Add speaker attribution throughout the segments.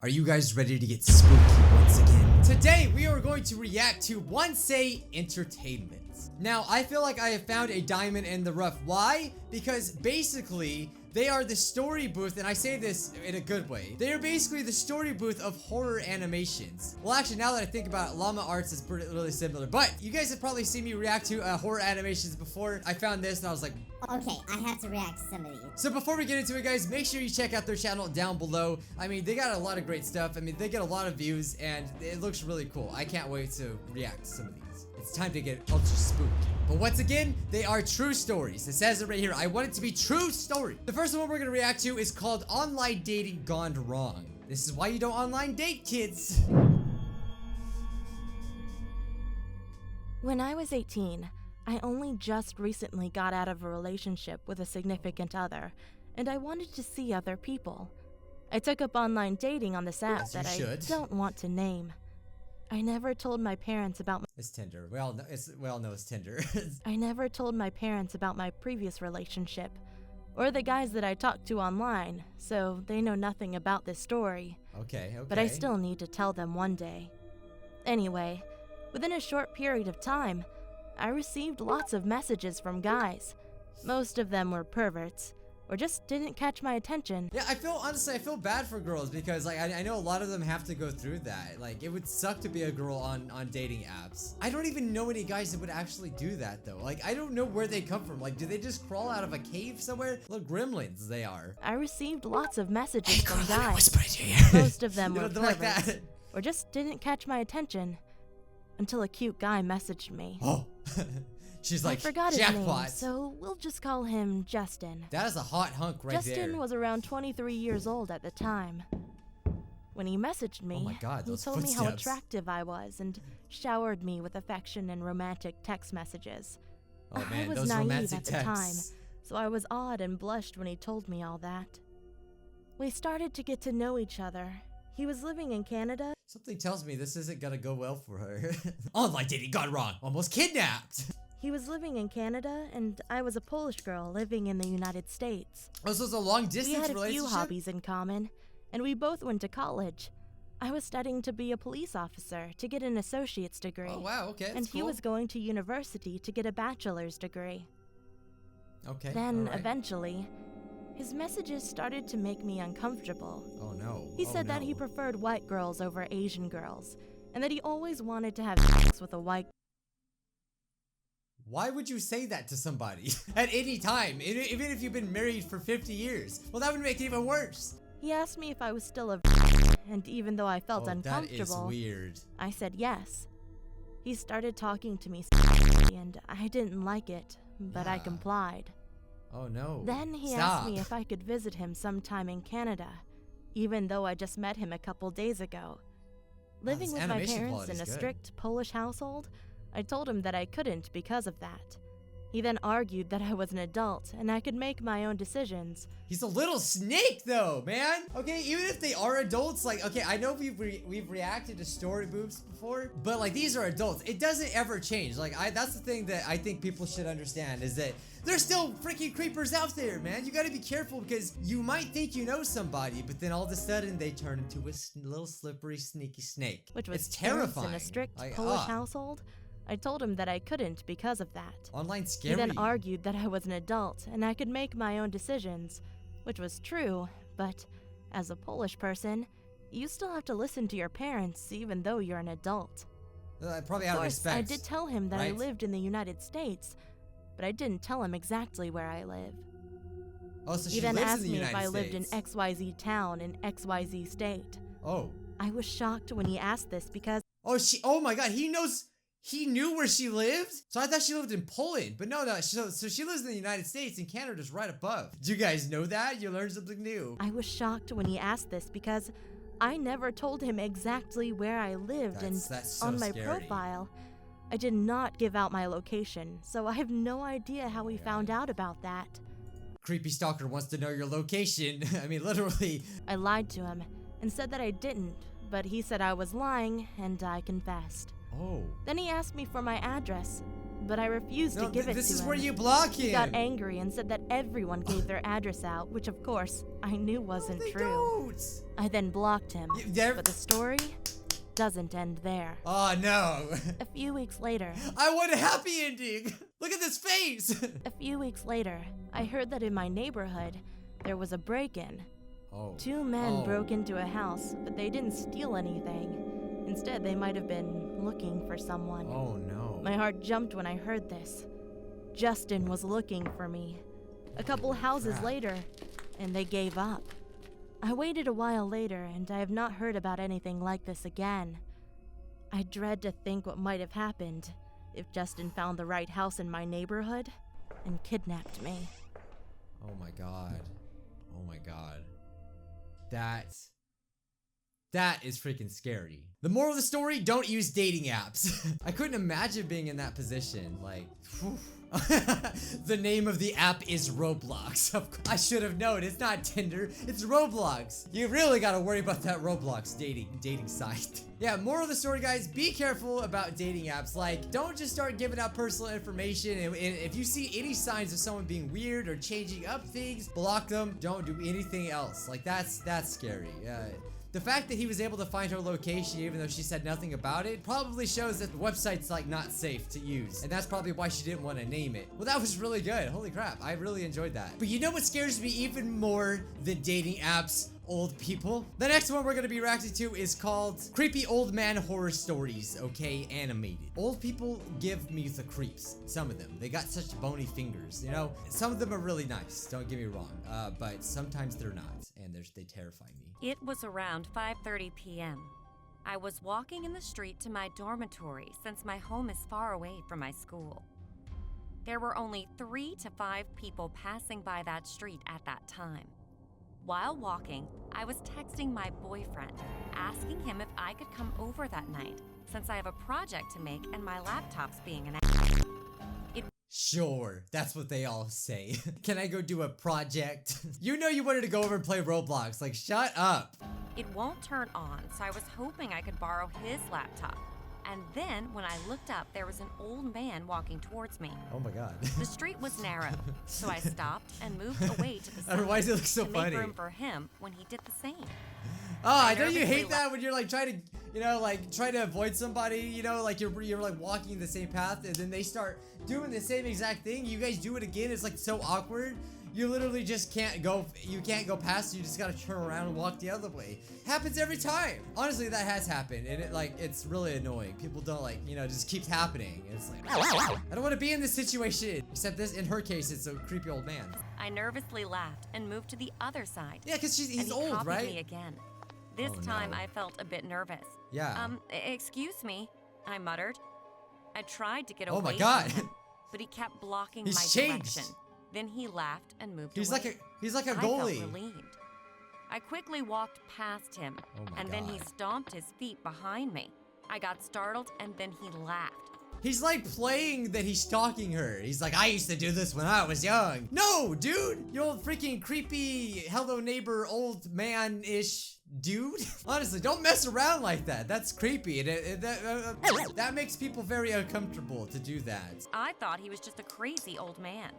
Speaker 1: Are you guys ready to get spooky once again? Today, we are going to react to One Say Entertainment. Now, I feel like I have found a diamond in the rough. Why? Because basically, they are the story booth, and I say this in a good way. They are basically the story booth of horror animations. Well, actually, now that I think about it, Llama Arts is really similar. But you guys have probably seen me react to horror animations before. I found this, and I was like,
Speaker 2: okay, I have to react to some of these.
Speaker 1: So before we get into it, guys, make sure you check out their channel down below. I mean, they got a lot of great stuff. I mean, they get a lot of views, and it looks really cool. I can't wait to react to some of these. It's time to get ultra spooked. But once again, they are true stories. It says it right here. I want it to be true story. The first one we're gonna react to is called Online Dating Gone Wrong. This is why you don't online date, kids.
Speaker 3: When I was 18, I only just recently got out of a relationship with a significant other, and I wanted to see other people. I took up online dating on this app that I don't want to name. I never told my parents about
Speaker 1: It's Tinder. We all know it's Tinder.
Speaker 3: I never told my parents about my previous relationship, or the guys that I talked to online, so they know nothing about this story.
Speaker 1: Okay.
Speaker 3: But I still need to tell them one day. Anyway, within a short period of time, I received lots of messages from guys. Most of them were perverts, or just didn't catch my attention.
Speaker 1: Yeah, honestly, I feel bad for girls because like I know a lot of them have to go through that. Like it would suck to be a girl on dating apps. I don't even know any guys that would actually do that though. Like I don't know where they come from. Like do they just crawl out of a cave somewhere? Little gremlins they are.
Speaker 3: I received lots of messages from guys.
Speaker 1: Whisper in your ear.
Speaker 3: Most of them were
Speaker 1: They're like
Speaker 3: perverts,
Speaker 1: that.
Speaker 3: or just didn't catch my attention until a cute guy messaged me.
Speaker 1: Oh. She's like,
Speaker 3: I forgot his
Speaker 1: jackpot.
Speaker 3: name, so we'll just call him Justin.
Speaker 1: That is a hot hunk right there.
Speaker 3: Justin was around 23 years old at the time. When he messaged me,
Speaker 1: oh my God,
Speaker 3: he
Speaker 1: those
Speaker 3: told me how
Speaker 1: footsteps.
Speaker 3: attractive I was and showered me with affection and romantic text messages.
Speaker 1: Oh man,
Speaker 3: I was
Speaker 1: those
Speaker 3: naive
Speaker 1: romantic
Speaker 3: at the
Speaker 1: texts.
Speaker 3: time, so I was awed and blushed when he told me all that. We started to get to know each other. He was living in Canada.
Speaker 1: Something tells me this isn't gonna go well for her. Online dating gone wrong. Almost kidnapped.
Speaker 3: He was living in Canada, and I was a Polish girl living in the United States.
Speaker 1: Oh, so it's a long distance
Speaker 3: We had a
Speaker 1: relationship?
Speaker 3: few hobbies in common, and we both went to college. I was studying to be a police officer to get an associate's degree.
Speaker 1: Oh wow, okay, that's
Speaker 3: and he
Speaker 1: cool.
Speaker 3: was going to university to get a bachelor's degree.
Speaker 1: Okay.
Speaker 3: Then,
Speaker 1: all right.
Speaker 3: eventually, his messages started to make me uncomfortable.
Speaker 1: Oh no.
Speaker 3: He said that he
Speaker 1: no.
Speaker 3: preferred white girls over Asian girls, and that he always wanted to have sex with a white.
Speaker 1: Why would you say that to somebody at any time, even if you've been married for 50 years? Well, that would make it even worse.
Speaker 3: He asked me if I was still a and even though I felt uncomfortable,
Speaker 1: that is weird.
Speaker 3: I said yes. He started talking to me and I didn't like it, but I complied.
Speaker 1: Oh no.
Speaker 3: Then he asked me if I could visit him sometime in Canada, even though I just met him a couple days ago. Living with my parents in a strict Polish household, I told him that I couldn't because of that. He then argued that I was an adult and I could make my own decisions.
Speaker 1: He's a little snake though, man. Okay, even if they are adults, like, okay, I know we've reacted to story boobs before, but like these are adults. It doesn't ever change. Like that's the thing that I think people should understand is that there's still freaking creepers out there, man. You gotta be careful because you might think you know somebody, but then all of a sudden they turn into a little slippery, sneaky snake.
Speaker 3: Which was
Speaker 1: it's terrifying.
Speaker 3: In a strict Polish household, I told him that I couldn't because of that.
Speaker 1: Online scary.
Speaker 3: He then argued that I was an adult and I could make my own decisions, which was true, but as a Polish person, you still have to listen to your parents even though you're an adult.
Speaker 1: Probably out of respect.
Speaker 3: I did tell him that
Speaker 1: right?
Speaker 3: I lived in the United States, but I didn't tell him exactly where I live.
Speaker 1: Oh, so
Speaker 3: he
Speaker 1: she
Speaker 3: then
Speaker 1: lives
Speaker 3: asked
Speaker 1: in the
Speaker 3: me if
Speaker 1: United
Speaker 3: I lived in
Speaker 1: States.
Speaker 3: XYZ town in XYZ state.
Speaker 1: Oh.
Speaker 3: I was shocked when he asked this because
Speaker 1: oh my God, he knew where she lived? So I thought she lived in Poland, but no, so she lives in the United States and Canada's right above. Do you guys know that? You learned something new.
Speaker 3: I was shocked when he asked this because I never told him exactly where I lived,
Speaker 1: that's so
Speaker 3: on my
Speaker 1: scary.
Speaker 3: profile, I did not give out my location, so I have no idea how he found out about that.
Speaker 1: Creepy stalker wants to know your location. I mean, literally.
Speaker 3: I lied to him and said that I didn't, but he said I was lying and I confessed.
Speaker 1: Oh.
Speaker 3: Then he asked me for my address, but I refused to give it to him.
Speaker 1: This is where you block him.
Speaker 3: He got angry and said that everyone gave their address out, which of course, I knew wasn't true.
Speaker 1: Don't.
Speaker 3: I then blocked him, but the story doesn't end there.
Speaker 1: Oh no.
Speaker 3: A few weeks later...
Speaker 1: I want a happy ending! Look at this face!
Speaker 3: A few weeks later, I heard that in my neighborhood, there was a break-in.
Speaker 1: Oh.
Speaker 3: 2 men broke into a house, but they didn't steal anything. Instead, they might have been looking for someone.
Speaker 1: Oh no.
Speaker 3: My heart jumped when I heard this. Justin was looking for me. A couple houses later, and they gave up. I waited a while later, and I have not heard about anything like this again. I dread to think what might have happened if Justin found the right house in my neighborhood and kidnapped me.
Speaker 1: Oh my god. Oh my god. That is freaking scary. The moral of the story, don't use dating apps. I couldn't imagine being in that position. Like, the name of the app is Roblox. I should have known. It's not Tinder, it's Roblox. You really gotta worry about that Roblox dating site. Yeah, moral of the story, guys, be careful about dating apps. Like, don't just start giving out personal information. And if you see any signs of someone being weird or changing up things, block them. Don't do anything else. Like, that's scary. The fact that he was able to find her location even though she said nothing about it probably shows that the website's like not safe to use. And that's probably why she didn't want to name it. Well, that was really good. Holy crap. I really enjoyed that. But you know what scares me even more than dating apps? Old people. The next one we're gonna be reacting to is called Creepy Old Man Horror Stories, okay, animated. Old people give me the creeps. Some of them. They got such bony fingers, you know? Some of them are really nice, don't get me wrong, but sometimes they're not, and they terrify me.
Speaker 4: It was around 5:30 p.m. I was walking in the street to my dormitory since my home is far away from my school. There were only 3 to 5 people passing by that street at that time. While walking, I was texting my boyfriend, asking him if I could come over that night, since I have a project to make and my laptop's being an ass.
Speaker 1: Sure, that's what they all say. Can I go do a project? You know you wanted to go over and play Roblox, like shut up.
Speaker 4: It won't turn on, so I was hoping I could borrow his laptop. And then, when I looked up, there was an old man walking towards me.
Speaker 1: Oh my god.
Speaker 4: The street was narrow, so I stopped and moved away to the side
Speaker 1: Why does it look so
Speaker 4: to
Speaker 1: funny?
Speaker 4: make room for him when he did the same.
Speaker 1: Oh, don't you hate that when you're like trying to, you know, like try to avoid somebody, you know, like you're like walking the same path and then they start doing the same exact thing. You guys do it again. It's like so awkward. You literally just can't go past. You just gotta turn around and walk the other way. Happens every time. Honestly, that has happened, and it's really annoying. People don't like, you know, it just keeps happening. It's like, I don't want to be in this situation. Except this, in her case, it's a creepy old man.
Speaker 4: I nervously laughed and moved to the other side.
Speaker 1: Yeah, because he's old,
Speaker 4: copied
Speaker 1: right?
Speaker 4: me again. This time I felt a bit nervous.
Speaker 1: Yeah.
Speaker 4: Excuse me, I muttered. I tried to get
Speaker 1: Oh
Speaker 4: away
Speaker 1: my god.
Speaker 4: from him, but he kept blocking
Speaker 1: He's
Speaker 4: my
Speaker 1: changed.
Speaker 4: direction. Then he laughed and moved
Speaker 1: He's
Speaker 4: away.
Speaker 1: he's like a
Speaker 4: I
Speaker 1: goalie.
Speaker 4: felt relieved. I quickly walked past him, and then he stomped his feet behind me. I got startled, and then he laughed.
Speaker 1: He's like playing that he's stalking her. He's like, I used to do this when I was young. No, dude! You old freaking creepy hello neighbor old man-ish dude. Honestly, don't mess around like that. That's creepy. And that makes people very uncomfortable to do that.
Speaker 4: I thought he was just a crazy old man.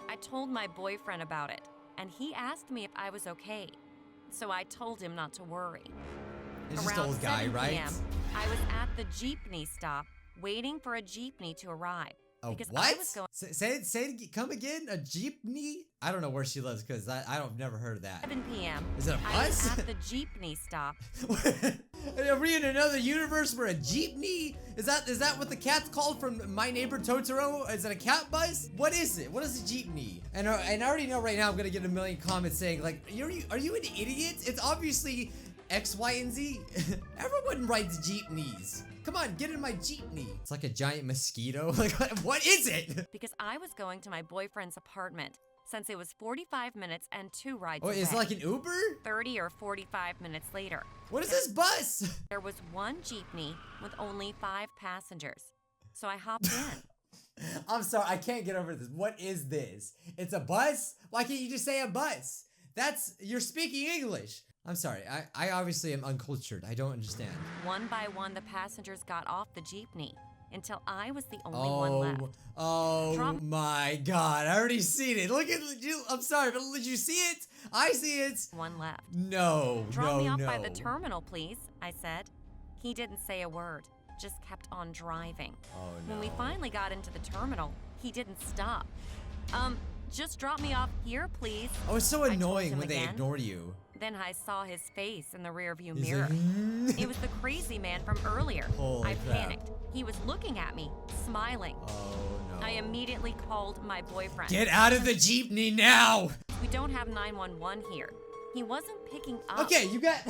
Speaker 4: I told my boyfriend about it, and he asked me if I was okay. So I told him not to worry.
Speaker 1: It's just
Speaker 4: Around
Speaker 1: old guy,
Speaker 4: 7
Speaker 1: right?
Speaker 4: PM, I was at the jeepney stop, waiting for a jeepney to arrive.
Speaker 1: A
Speaker 4: because
Speaker 1: what?
Speaker 4: I was going
Speaker 1: Say it, come again? A jeepney? I don't know where she lives because I've never heard of that.
Speaker 4: 7 p.m.
Speaker 1: Is it a
Speaker 4: I was
Speaker 1: bus?
Speaker 4: at the jeepney stop.
Speaker 1: Are we in another universe where a jeepney? Is that what the cat's called from My Neighbor Totoro? Is it a cat bus? What is it? What is a jeepney? And I already know right now I'm gonna get a million comments saying like, are you an idiot? It's obviously X, Y, and Z. Everyone rides jeepneys. Come on, get in my jeepney. It's like a giant mosquito. Like, what is it?
Speaker 4: Because I was going to my boyfriend's apartment, since it was 45 minutes and 2 rides
Speaker 1: Oh,
Speaker 4: away.
Speaker 1: is it like an Uber?
Speaker 4: 30 or 45 minutes later.
Speaker 1: What is this bus?
Speaker 4: There was one jeepney with only 5 passengers. So I hopped in.
Speaker 1: I'm sorry, I can't get over this. What is this? It's a bus? Why can't you just say a bus? You're speaking English. I'm sorry, I obviously am uncultured. I don't understand.
Speaker 4: One by one, the passengers got off the jeepney. until I was the only one left.
Speaker 1: Oh my god, I already seen it. Look at you. I'm sorry, but did you see it? I see it.
Speaker 4: One left.
Speaker 1: No,
Speaker 4: Drop me off by the terminal, please, I said. He didn't say a word, just kept on driving.
Speaker 1: Oh no.
Speaker 4: When we finally got into the terminal, he didn't stop. Just drop me off here, please.
Speaker 1: Oh, it's so
Speaker 4: I told
Speaker 1: annoying
Speaker 4: him
Speaker 1: when they
Speaker 4: again.
Speaker 1: ignore you.
Speaker 4: Then I saw his face in the rearview
Speaker 1: He's
Speaker 4: mirror.
Speaker 1: like,
Speaker 4: It was the crazy man from earlier.
Speaker 1: Holy
Speaker 4: I
Speaker 1: crap.
Speaker 4: panicked. He was looking at me, smiling.
Speaker 1: Oh no.
Speaker 4: I immediately called my boyfriend.
Speaker 1: Get out of the jeepney now!
Speaker 4: We don't have 911 here. He wasn't picking up.
Speaker 1: Okay, you got...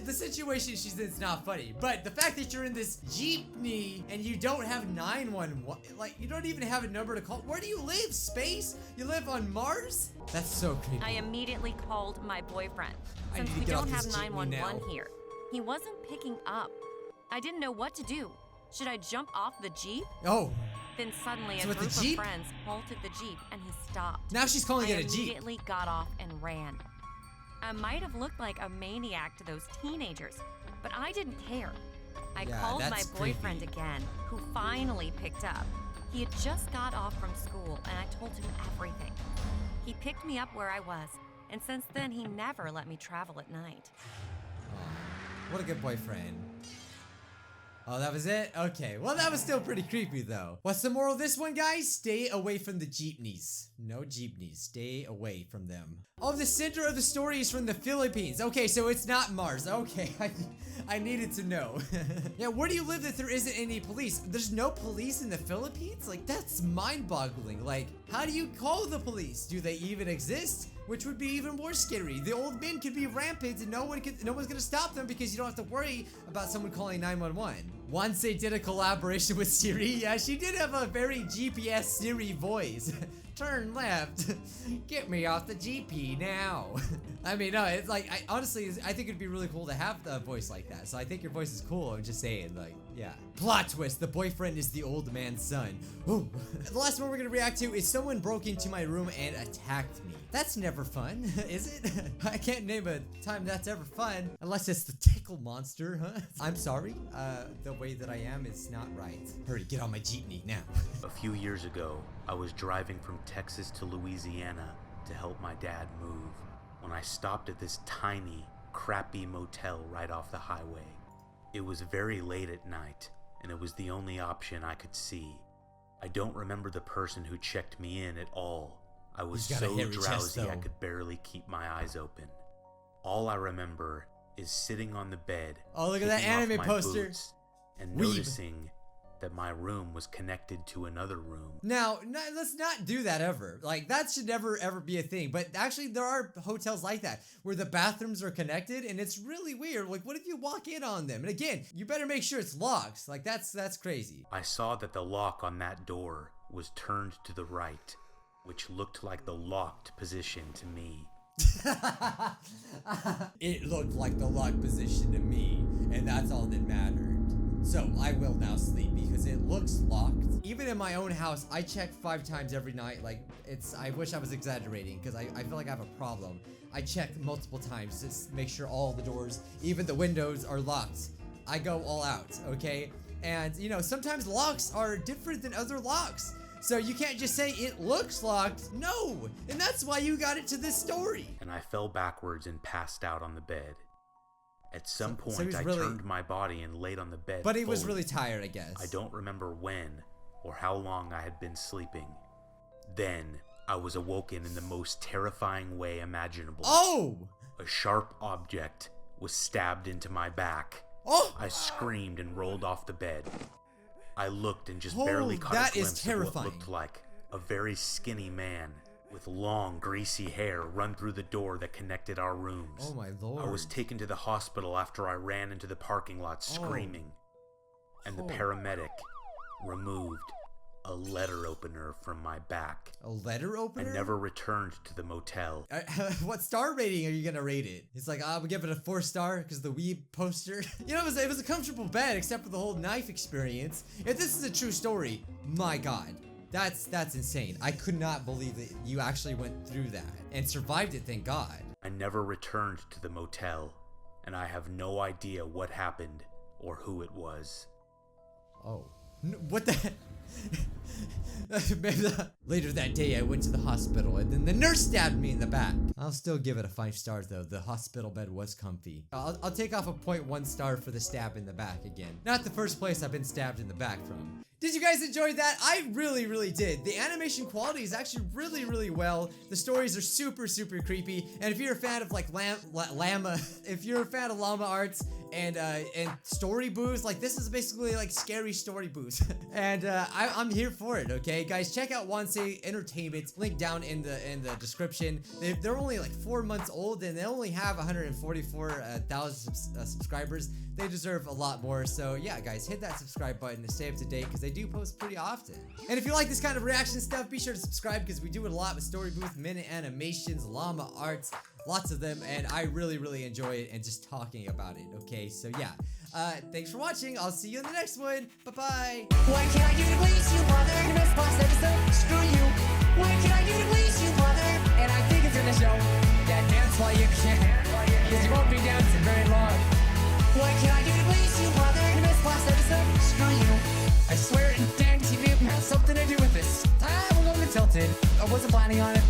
Speaker 1: The situation she's in is not funny, but the fact that you're in this jeepney and you don't have 911, like you don't even have a number to call. Where do you live? Space? You live on Mars? That's so creepy.
Speaker 4: I immediately called my boyfriend.
Speaker 1: I
Speaker 4: Since
Speaker 1: need to
Speaker 4: we
Speaker 1: get off
Speaker 4: don't have
Speaker 1: this jeepney
Speaker 4: 911
Speaker 1: now.
Speaker 4: here, he wasn't picking up. I didn't know what to do. Should I jump off the Jeep?
Speaker 1: Oh,
Speaker 4: Then suddenly
Speaker 1: So
Speaker 4: a
Speaker 1: with the
Speaker 4: group of
Speaker 1: Jeep?
Speaker 4: friends halted the Jeep and he stopped.
Speaker 1: now she's calling
Speaker 4: I
Speaker 1: it a jeep.
Speaker 4: immediately got off and ran. I might have looked like a maniac to those teenagers, but I didn't care. I
Speaker 1: Yeah,
Speaker 4: called my
Speaker 1: that's
Speaker 4: boyfriend
Speaker 1: creepy.
Speaker 4: again, who finally picked up. He had just got off from school and I told him everything. He picked me up where I was, and since then he never let me travel at night.
Speaker 1: What a good boyfriend. Oh, that was it? Okay. Well, that was still pretty creepy, though. What's the moral of this one, guys? Stay away from the jeepneys. No jeepneys. Stay away from them. Oh, the center of the story is from the Philippines. Okay, so it's not Mars. Okay, I needed to know. Yeah, where do you live that there isn't any police? There's no police in the Philippines? Like, that's mind-boggling. Like, how do you call the police? Do they even exist? Which would be even more scary. The old men could be rampant and no one's gonna stop them because you don't have to worry about someone calling 911. Once they did a collaboration with Siri, yeah, she did have a very GPS Siri voice. Turn left. Get me off the GP now. I mean, no, it's like, honestly, I think it'd be really cool to have a voice like that. So I think your voice is cool. I'm just saying, like, yeah. Plot twist, the boyfriend is the old man's son. Ooh. The last one we're gonna react to is someone broke into my room and attacked me. That's never fun, is it? I can't name a time that's ever fun, unless it's the tickle monster, huh? I'm sorry, the way that I am is not right. Hurry, get on my jeepney now.
Speaker 5: A few years ago, I was driving from Texas to Louisiana to help my dad move when I stopped at this tiny, crappy motel right off the highway. It was very late at night, and it was the only option I could see. I don't remember the person who checked me in at all. I was
Speaker 1: He's got a
Speaker 5: so
Speaker 1: hairy chest,
Speaker 5: drowsy I
Speaker 1: though.
Speaker 5: could barely keep my eyes open. All I remember is sitting on the bed,
Speaker 1: Oh, look at that
Speaker 5: kicking off
Speaker 1: anime
Speaker 5: my
Speaker 1: poster.
Speaker 5: boots, and
Speaker 1: Weeb.
Speaker 5: noticing that my room was connected to another room.
Speaker 1: Now, let's not do that ever. Like, that should never, ever be a thing. But actually, there are hotels like that where the bathrooms are connected, and it's really weird. Like, what if you walk in on them? And again, you better make sure it's locked. Like, that's crazy.
Speaker 5: I saw that the lock on that door was turned to the right, which looked like the locked position to me.
Speaker 1: It looked like the locked position to me, and that's all that mattered. So I will now sleep because it looks locked. Even in my own house, I check 5 times every night. Like, I wish I was exaggerating because I feel like I have a problem. I check multiple times to make sure all the doors, even the windows, are locked. I go all out, okay? And, you know, sometimes locks are different than other locks. So you can't just say it looks locked. No! And that's why you got it to this story.
Speaker 5: And I fell backwards and passed out on the bed. At some
Speaker 1: So
Speaker 5: point,
Speaker 1: he's
Speaker 5: I
Speaker 1: really-
Speaker 5: turned my body and laid on the bed.
Speaker 1: But he was
Speaker 5: fully.
Speaker 1: really tired, I guess.
Speaker 5: I don't remember when or how long I had been sleeping. Then, I was awoken in the most terrifying way imaginable.
Speaker 1: Oh!
Speaker 5: A sharp object was stabbed into my back.
Speaker 1: Oh!
Speaker 5: I screamed and rolled off the bed. I looked and just
Speaker 1: Oh,
Speaker 5: barely caught
Speaker 1: that
Speaker 5: a
Speaker 1: is
Speaker 5: glimpse of
Speaker 1: terrifying.
Speaker 5: what looked like a very skinny man with long, greasy hair run through the door that connected our rooms.
Speaker 1: Oh my lord.
Speaker 5: I was taken to the hospital after I ran into the parking lot screaming, and the
Speaker 1: Oh.
Speaker 5: paramedic removed a letter opener from my back.
Speaker 1: A letter
Speaker 5: I
Speaker 1: opener?
Speaker 5: never returned to the motel.
Speaker 1: What star rating are you gonna rate it? It's like, we give it a 4-star because the weeb poster. You know, it was a comfortable bed except for the whole knife experience. If this is a true story, my god. That's insane. I could not believe that you actually went through that and survived it, thank god.
Speaker 5: I never returned to the motel, and I have no idea what happened or who it was.
Speaker 1: Oh. What the? Later that day, I went to the hospital, and then the nurse stabbed me in the back. I'll still give it a 5 stars, though. The hospital bed was comfy. I'll take off a 0.1 star for the stab in the back again. Not the first place I've been stabbed in the back from. Did you guys enjoy that? I really did. The animation quality is actually really well. The stories are super creepy. And if you're a fan of like if you're a fan of llama arts and story booths, like this is basically like scary story booths. And I'm here for it. Okay, guys, check out Wansei Entertainment. Link down in the description. They're only like 4 months old and they only have 144,000 subscribers. They deserve a lot more. So yeah, guys, hit that subscribe button to stay up to date because they do post pretty often. And if you like this kind of reaction stuff, be sure to subscribe because we do it a lot with Story Booth, minute animations, llama arts, lots of them, and I really enjoy it and just talking about it. Okay, so yeah, thanks for watching. I'll see you in the next one. Bye.
Speaker 6: What can I do to please you, mother? You missed last episode. Screw you. What can I do to please you, mother? And I think it's gonna show. That dance while you can, because you won't be dancing very long. What can I do to please you, mother? You missed last episode. Screw you. I swear, dang TV has something to do with this. We're going to Tilted. I wasn't planning on it.